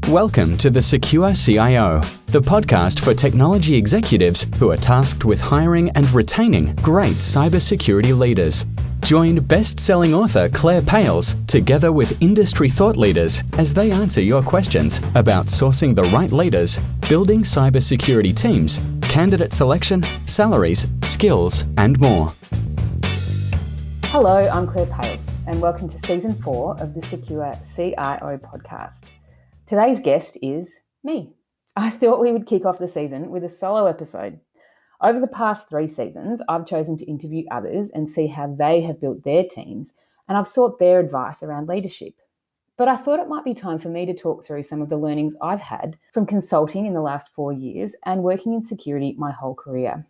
Welcome to the Secure CIO, the podcast for technology executives who are tasked with hiring and retaining great cybersecurity leaders. Join best-selling author Claire Pales together with industry thought leaders as they answer your questions about sourcing the right leaders, building cybersecurity teams, candidate selection, salaries, skills, and more. Hello, I'm Claire Pales, and welcome to Season 4 of the Secure CIO podcast. Today's guest is me. I thought we would kick off the season with a solo episode. Over the past 3 seasons, I've chosen to interview others and see how they have built their teams, and I've sought their advice around leadership. But I thought it might be time for me to talk through some of the learnings I've had from consulting in the last 4 years and working in security my whole career.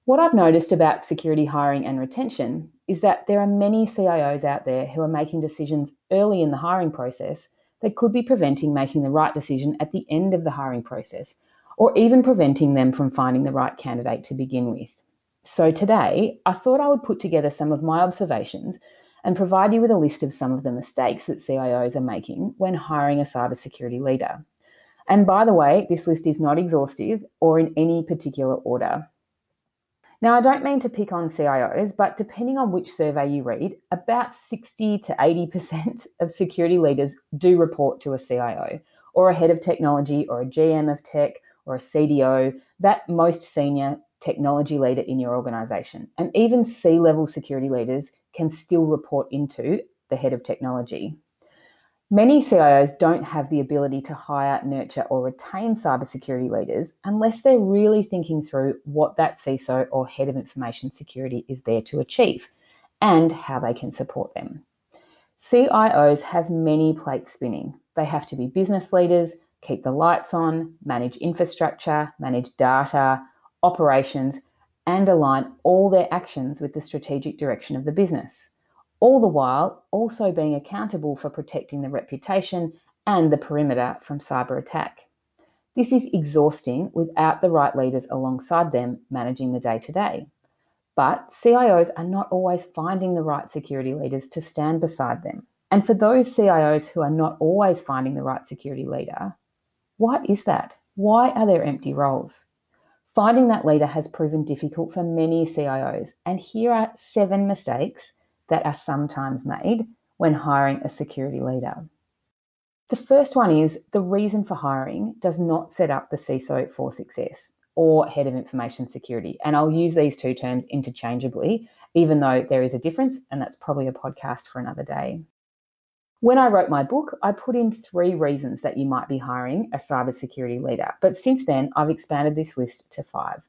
What I've noticed about security hiring and retention is that there are many CIOs out there who are making decisions early in the hiring process that could be preventing making the right decision at the end of the hiring process, or even preventing them from finding the right candidate to begin with. So today, I thought I would put together some of my observations and provide you with a list of some of the mistakes that CIOs are making when hiring a cybersecurity leader. And by the way, this list is not exhaustive or in any particular order. Now, I don't mean to pick on CIOs, but depending on which survey you read, about 60 to 80% of security leaders do report to a CIO, or a head of technology, or a GM of tech, or a CDO, that most senior technology leader in your organisation. And even C-level security leaders can still report into the head of technology. Many CIOs don't have the ability to hire, nurture, or retain cybersecurity leaders unless they're really thinking through what that CISO or head of information security is there to achieve and how they can support them. CIOs have many plates spinning. They have to be business leaders, keep the lights on, manage infrastructure, manage data, operations, and align all their actions with the strategic direction of the business. All the while also being accountable for protecting the reputation and the perimeter from cyber attack. This is exhausting without the right leaders alongside them managing the day-to-day. But CIOs are not always finding the right security leaders to stand beside them. And for those CIOs who are not always finding the right security leader, what is that? Why are there empty roles? Finding that leader has proven difficult for many CIOs, and here are 7 mistakes that are sometimes made when hiring a security leader. The first one is the reason for hiring does not set up the CISO for success or head of information security. And I'll use these 2 terms interchangeably, even though there is a difference, and that's probably a podcast for another day. When I wrote my book, I put in 3 reasons that you might be hiring a cybersecurity leader. But since then, I've expanded this list to 5.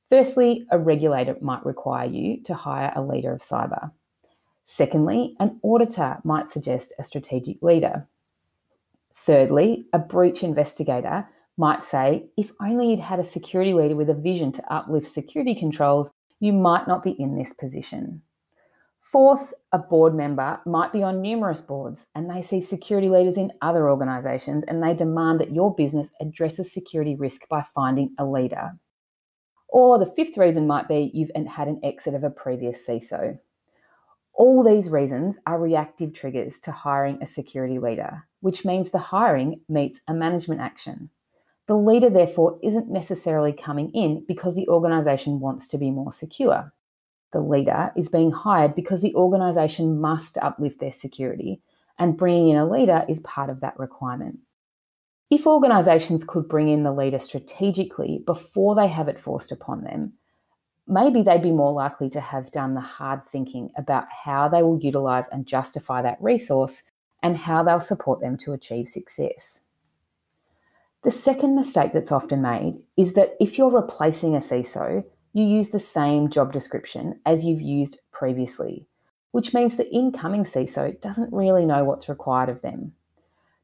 Firstly, a regulator might require you to hire a leader of cyber. Secondly, an auditor might suggest a strategic leader. Thirdly, a breach investigator might say, if only you'd had a security leader with a vision to uplift security controls, you might not be in this position. Fourth, a board member might be on numerous boards and they see security leaders in other organisations and they demand that your business addresses security risk by finding a leader. Or the 5th reason might be you've had an exit of a previous CISO. All these reasons are reactive triggers to hiring a security leader, which means the hiring meets a management action. The leader, therefore, isn't necessarily coming in because the organisation wants to be more secure. The leader is being hired because the organisation must uplift their security, and bringing in a leader is part of that requirement. If organisations could bring in the leader strategically before they have it forced upon them, maybe they'd be more likely to have done the hard thinking about how they will utilise and justify that resource and how they'll support them to achieve success. The second mistake that's often made is that if you're replacing a CISO, you use the same job description as you've used previously, which means the incoming CISO doesn't really know what's required of them.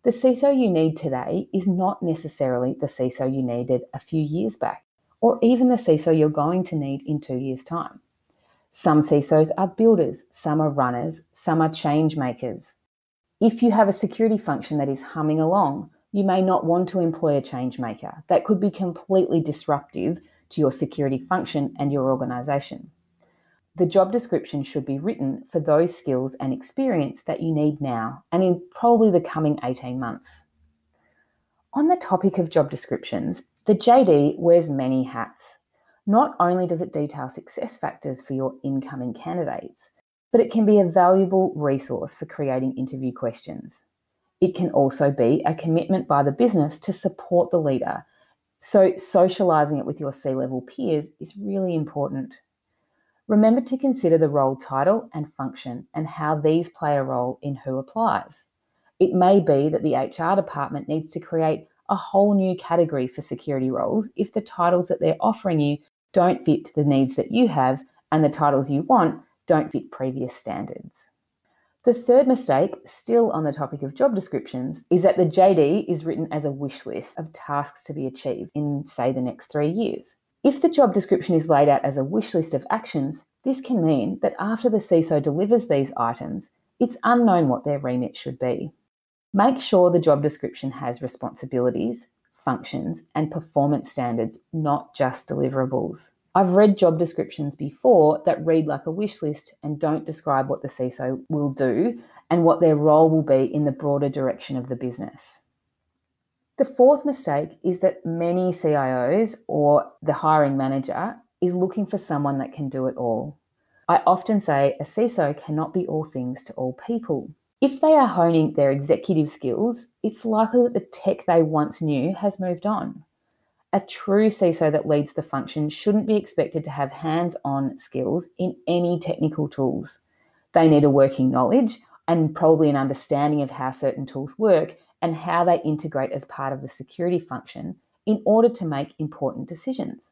The CISO you need today is not necessarily the CISO you needed a few years back, or even the CISO you're going to need in 2 years' time. Some CISOs are builders, some are runners, some are change makers. If you have a security function that is humming along, you may not want to employ a change maker. That could be completely disruptive to your security function and your organisation. The job description should be written for those skills and experience that you need now and in probably the coming 18 months. On the topic of job descriptions, the JD wears many hats. Not only does it detail success factors for your incoming candidates, but it can be a valuable resource for creating interview questions. It can also be a commitment by the business to support the leader. So socialising it with your C-level peers is really important. Remember to consider the role title and function and how these play a role in who applies. It may be that the HR department needs to create a whole new category for security roles if the titles that they're offering you don't fit the needs that you have and the titles you want don't fit previous standards. The third mistake, still on the topic of job descriptions, is that the JD is written as a wish list of tasks to be achieved in, say, the next 3 years. If the job description is laid out as a wish list of actions, this can mean that after the CISO delivers these items, it's unknown what their remit should be. Make sure the job description has responsibilities, functions, and performance standards, not just deliverables. I've read job descriptions before that read like a wish list and don't describe what the CISO will do and what their role will be in the broader direction of the business. The fourth mistake is that many CIOs or the hiring manager is looking for someone that can do it all. I often say a CISO cannot be all things to all people. If they are honing their executive skills, it's likely that the tech they once knew has moved on. A true CISO that leads the function shouldn't be expected to have hands-on skills in any technical tools. They need a working knowledge and probably an understanding of how certain tools work and how they integrate as part of the security function in order to make important decisions.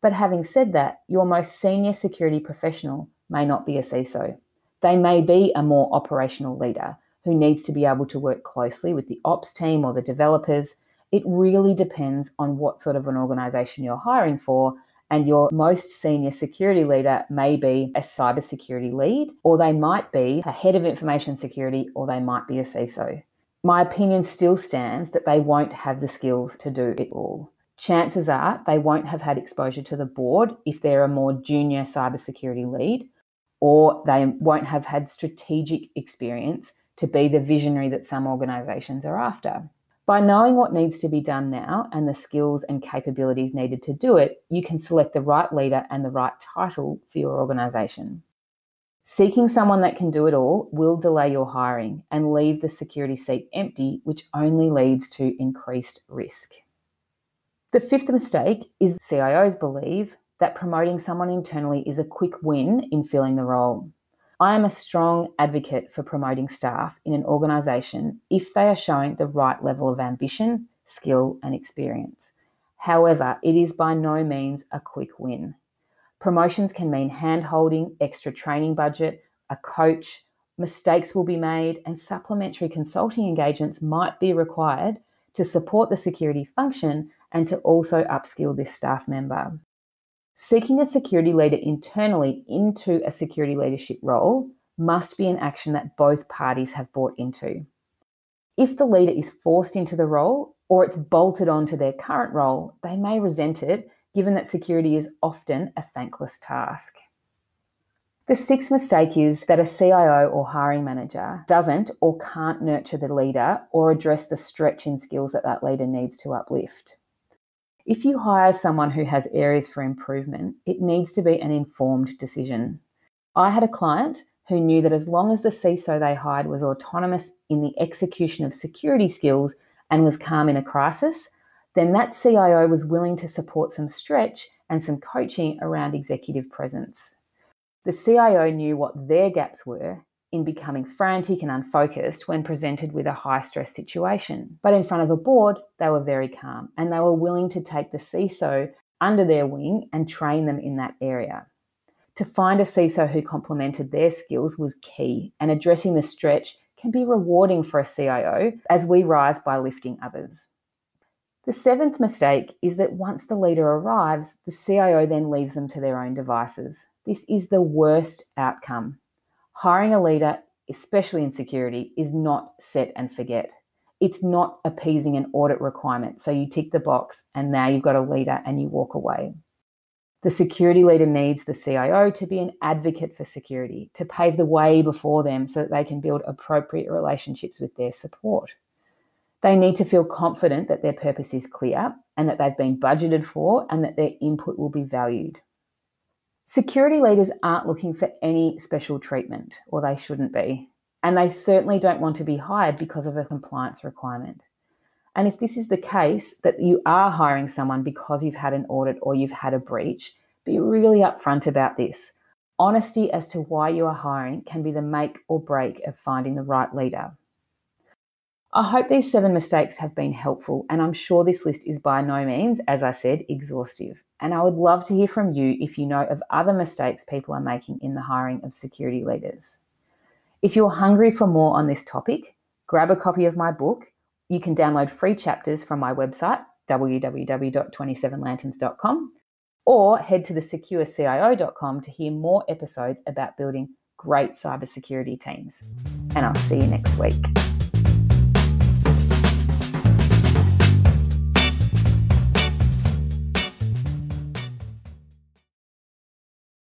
But having said that, your most senior security professional may not be a CISO. They may be a more operational leader who needs to be able to work closely with the ops team or the developers. It really depends on what sort of an organisation you're hiring for, and your most senior security leader may be a cybersecurity lead, or they might be a head of information security, or they might be a CISO. My opinion still stands that they won't have the skills to do it all. Chances are they won't have had exposure to the board if they're a more junior cybersecurity lead, or they won't have had strategic experience to be the visionary that some organisations are after. By knowing what needs to be done now and the skills and capabilities needed to do it, you can select the right leader and the right title for your organisation. Seeking someone that can do it all will delay your hiring and leave the security seat empty, which only leads to increased risk. The fifth mistake is CIOs believe that promoting someone internally is a quick win in filling the role. I am a strong advocate for promoting staff in an organisation if they are showing the right level of ambition, skill and experience. However, it is by no means a quick win. Promotions can mean hand-holding, extra training budget, a coach, mistakes will be made, and supplementary consulting engagements might be required to support the security function and to also upskill this staff member. Seeking a security leader internally into a security leadership role must be an action that both parties have bought into. If the leader is forced into the role or it's bolted onto their current role, they may resent it, given that security is often a thankless task. The sixth mistake is that a CIO or hiring manager doesn't or can't nurture the leader or address the stretch in skills that leader needs to uplift. If you hire someone who has areas for improvement, it needs to be an informed decision. I had a client who knew that as long as the CISO they hired was autonomous in the execution of security skills and was calm in a crisis, then that CIO was willing to support some stretch and some coaching around executive presence. The CIO knew what their gaps were in becoming frantic and unfocused when presented with a high-stress situation. But in front of a board, they were very calm and they were willing to take the CISO under their wing and train them in that area. To find a CISO who complemented their skills was key, and addressing the stretch can be rewarding for a CIO as we rise by lifting others. The seventh mistake is that once the leader arrives, the CIO then leaves them to their own devices. This is the worst outcome. Hiring a leader, especially in security, is not set and forget. It's not appeasing an audit requirement. So you tick the box and now you've got a leader and you walk away. The security leader needs the CIO to be an advocate for security, to pave the way before them so that they can build appropriate relationships with their support. They need to feel confident that their purpose is clear and that they've been budgeted for and that their input will be valued. Security leaders aren't looking for any special treatment, or they shouldn't be, and they certainly don't want to be hired because of a compliance requirement. And if this is the case, that you are hiring someone because you've had an audit or you've had a breach, be really upfront about this. Honesty as to why you are hiring can be the make or break of finding the right leader. I hope these 7 mistakes have been helpful, and I'm sure this list is by no means, as I said, exhaustive. And I would love to hear from you if you know of other mistakes people are making in the hiring of security leaders. If you're hungry for more on this topic, grab a copy of my book. You can download free chapters from my website, www.27lanterns.com, or head to thesecurecio.com to hear more episodes about building great cybersecurity teams. And I'll see you next week.